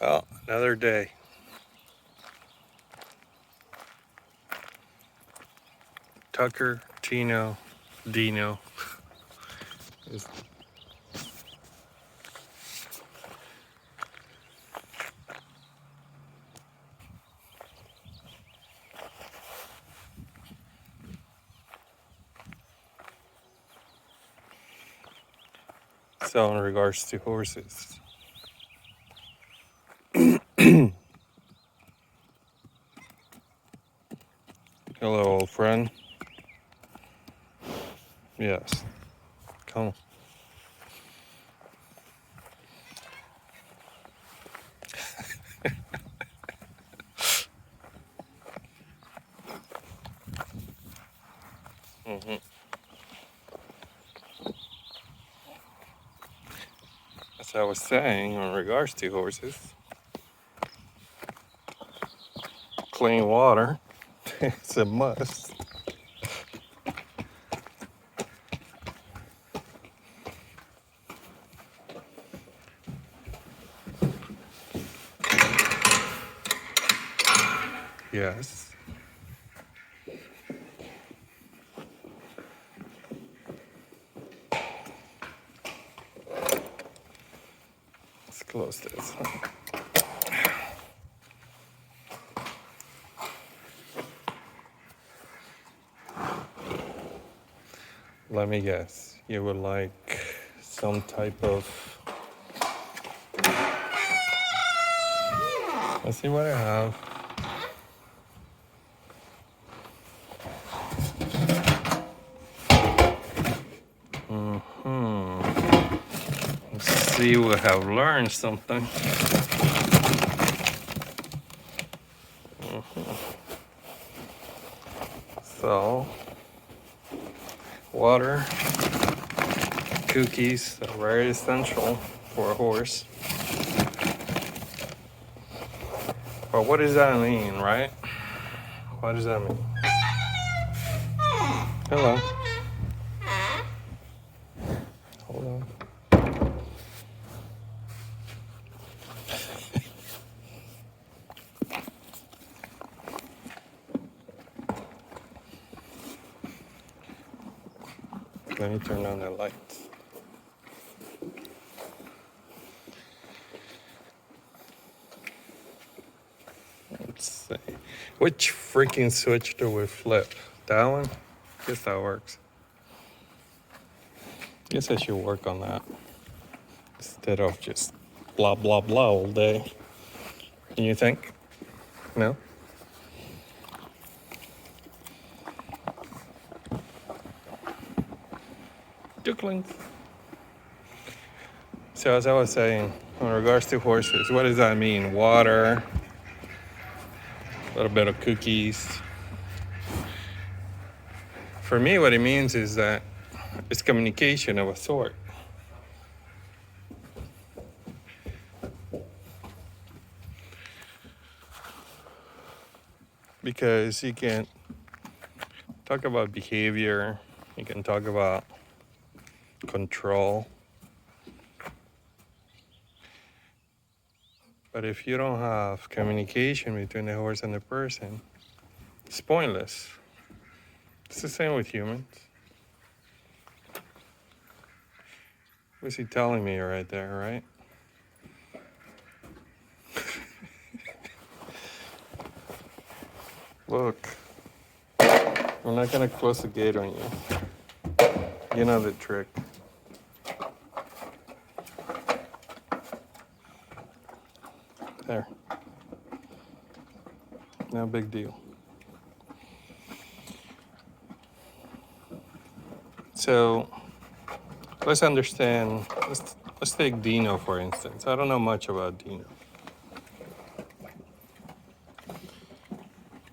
Well, another day. Tucker, Tino, Dino. Is- So, in regards to horses, hello, old friend. Yes, come. hmm As I was saying, in regards to horses, clean water it's a must. Yes. Let's close this. Let me guess. You would like some type of. Let's see what I have. Let's see, we have learned something. So, water, cookies are very essential for a horse. But what does that mean, right? What does that mean? Hello. Hold on. Let me turn on the lights. Let's see. Which freaking switch do we flip? That one? Guess that works. Guess I should work on that instead of just blah blah blah all day. Can you think? No? Ducklings. So as I was saying, in regards to horses, what does that mean? Water, a little bit of cookies. For me, what it means is that it's communication of a sort. Because you can talk about behavior, you can talk about control. But if you don't have communication between the horse and the person, it's pointless. It's the same with humans. What's he telling me right there, right? Look, I'm not gonna close the gate on you. You know the trick. There. No big deal. So let's understand. Let's take Dino for instance. I don't know much about Dino.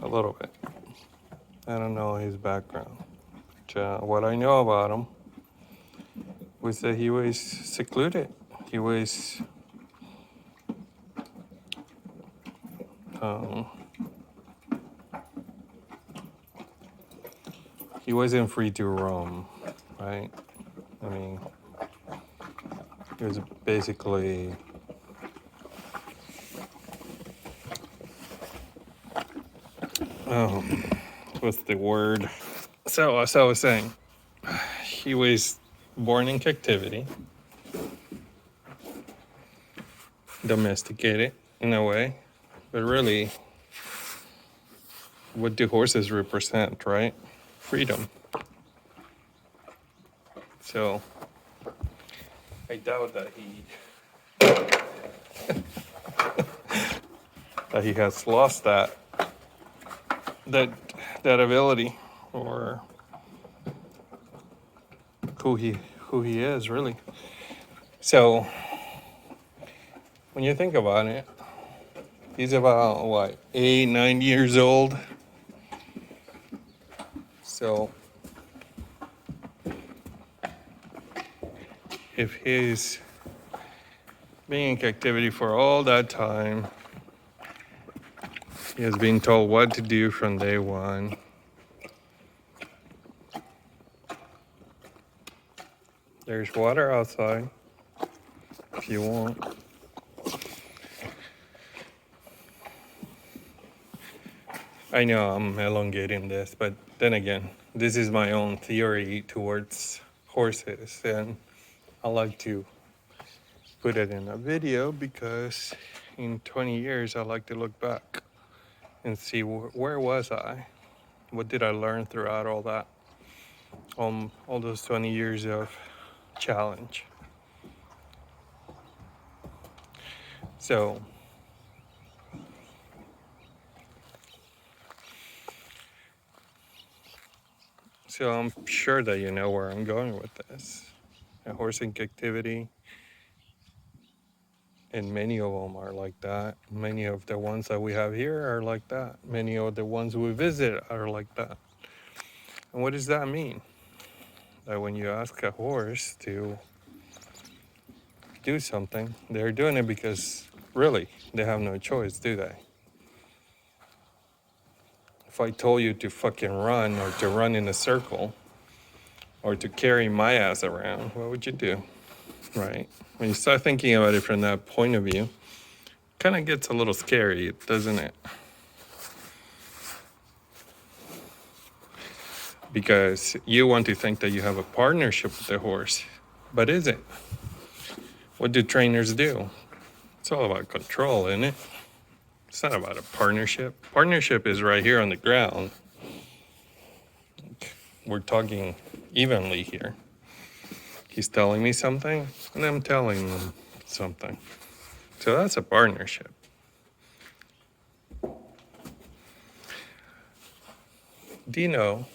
A little bit. I don't know his background. But, what I know about him was that he was secluded. He was um, he wasn't free to roam, right? I mean, he was basically what's the word? So as I was saying, he was born in captivity, domesticated in a way, but really, what do horses represent, right? Freedom. So I doubt that he has lost that ability, or who he is really. So when you think about it, he's about what, 8, 9 years old. So if he's being in captivity for all that time, he has been told what to do from day one. There's water outside if you want. I know I'm elongating this, but then again, this is my own theory towards horses, and I like to put it in a video because in 20 years I like to look back and see where was I? What did I learn throughout all that? All those 20 years of challenge. So I'm sure that you know where I'm going with this. A horse in captivity, and many of them are like that. Many of the ones that we have here are like that. Many of the ones we visit are like that. And what does that mean? That when you ask a horse to do something, they're doing it because really they have no choice, do they? If I told you to fucking run, or to run in a circle, or to carry my ass around, what would you do? Right? When you start thinking about it from that point of view, it kind of gets a little scary, doesn't it? Because you want to think that you have a partnership with the horse, but is it? What do trainers do? It's all about control, isn't it? It's not about a partnership. Partnership is right here on the ground. We're talking evenly here. He's telling me something, and I'm telling him something. So that's a partnership. Dino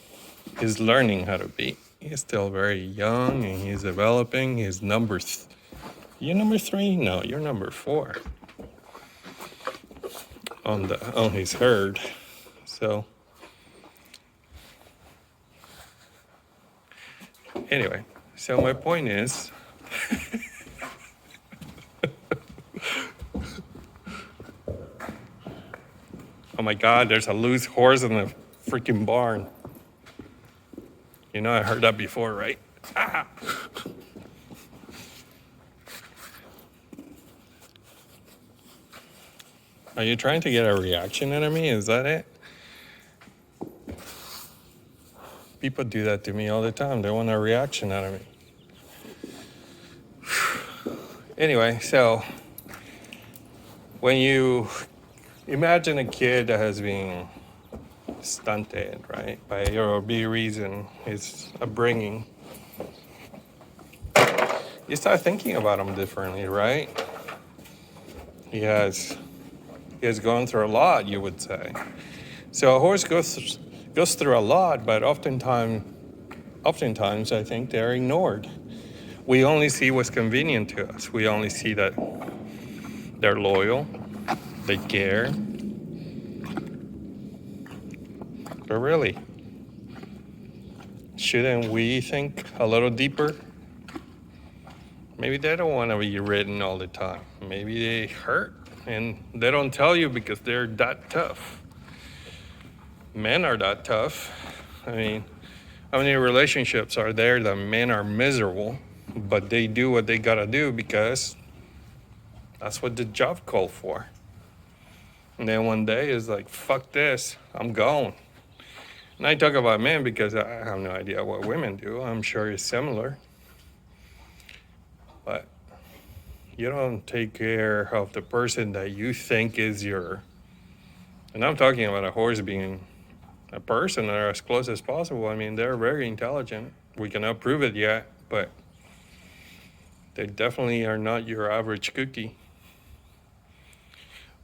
is learning how to be. He's still very young, and he's developing. He's you're number 3? No, you're number 4 on his herd. So anyway, so my point is, oh my God, there's a loose horse in the freaking barn. You know, I heard that before, right? Ah. Are you trying to get a reaction out of me? Is that it? People do that to me all the time. They want a reaction out of me. Anyway, so when you imagine a kid that has been stunted, right, by or be reason, his upbringing, you start thinking about him differently, right? He has gone through a lot, you would say. So a horse goes through a lot, but oftentimes I think they're ignored. We only see what's convenient to us. We only see that they're loyal, they care. But really, shouldn't we think a little deeper? Maybe they don't want to be ridden all the time. Maybe they hurt and they don't tell you because they're that tough. Men are that tough. I mean, how many relationships are there that men are miserable, but they do what they gotta do because that's what the job called for. And then one day it's like, fuck this, I'm gone. And I talk about men because I have no idea what women do. I'm sure it's similar. But you don't take care of the person that you think is your, and I'm talking about a horse being a person or as close as possible. I mean, they're very intelligent. We cannot prove it yet, but they definitely are not your average cookie.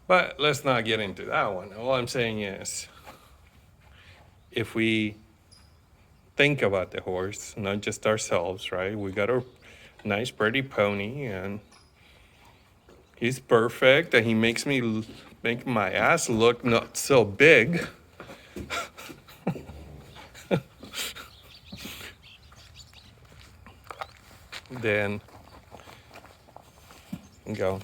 But let's not get into that one. All I'm saying is, if we think about the horse, not just ourselves, right? We got a nice, pretty pony, and he's perfect, and he makes me make my ass look not so big. Then go.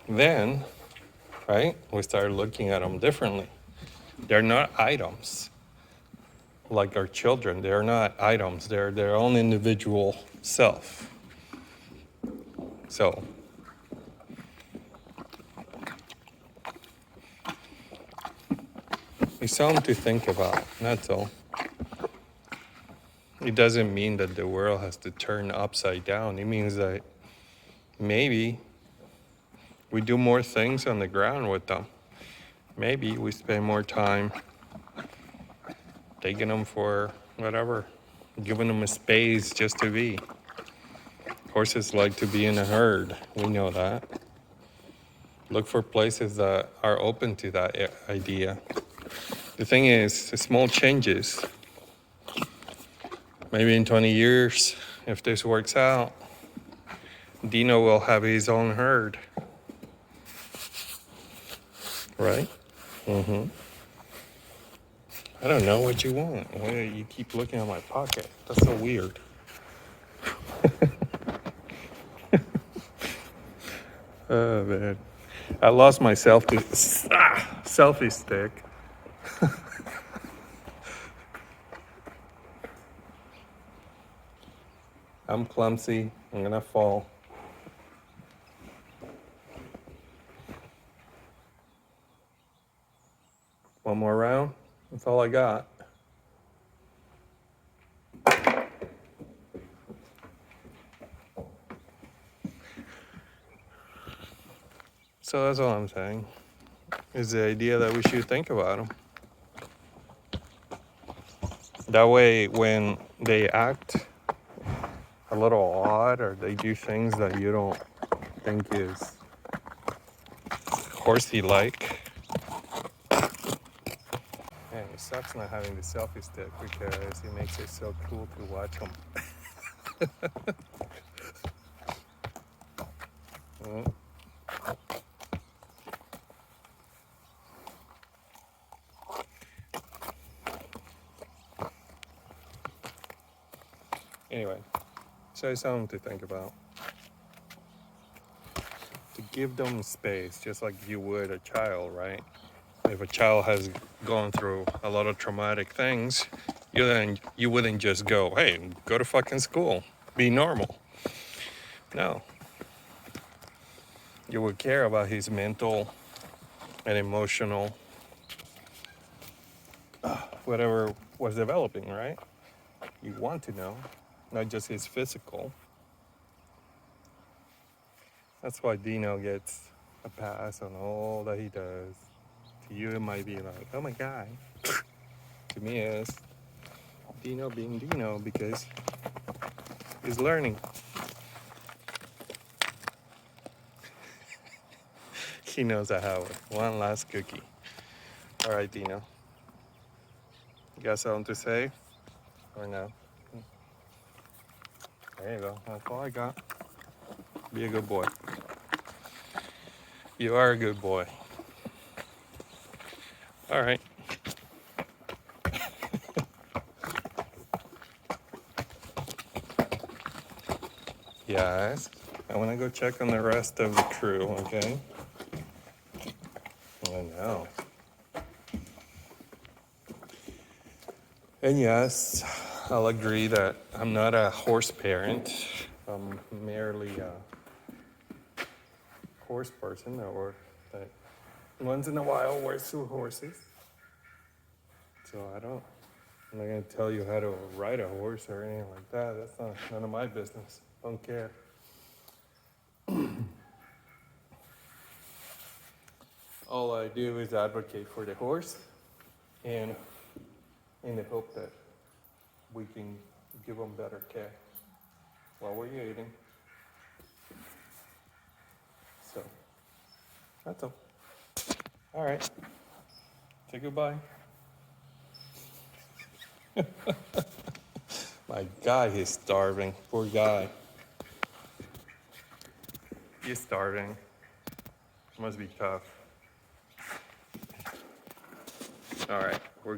Then, right? We start looking at them differently. They're not items like our children. They're not items. They're their own individual self. So it's something to think about. That's all. It doesn't mean that the world has to turn upside down. It means that maybe we do more things on the ground with them. Maybe we spend more time taking them for whatever, giving them a space just to be. Horses like to be in a herd. We know that. Look for places that are open to that idea. The thing is, the small changes. Maybe in 20 years, if this works out, Dino will have his own herd. Right? Mm-hmm. I don't know what you want. Why do you keep looking at my pocket? That's so weird. Oh, man. I lost my selfie stick. I'm clumsy. I'm gonna fall. One more round. That's all I got. So that's all I'm saying. Is the idea that we should think about them. That way, when they act a little odd or they do things that you don't think is horsey-like. Man, it sucks not having the selfie stick because it makes it so cool to watch them. Anyway, so it's something to think about. To give them space, just like you would a child, right? If a child has gone through a lot of traumatic things, you wouldn't just go, hey, go to fucking school, be normal. No. You would care about his mental and emotional, whatever was developing, right? You want to know, not just his physical. That's why Dino gets a pass on all that he does. To you, it might be like, oh my God. To me, it's Dino being Dino because he's learning. He knows I have one last cookie. All right, Dino. You got something to say? Or no? There you go. That's all I got. Be a good boy. You are a good boy. All right. Yes. I want to go check on the rest of the crew, okay? I know. And yes, I'll agree that I'm not a horse parent. I'm merely horse person or that once in a while works with horses. So I'm not gonna tell you how to ride a horse or anything like that. That's not none of my business. Don't care. All I do is advocate for the horse and in the hope that we can give them better care while we're eating. So that's all. All right. Say goodbye. My God, he's starving. Poor guy. He's starving. Must be tough. All right. We're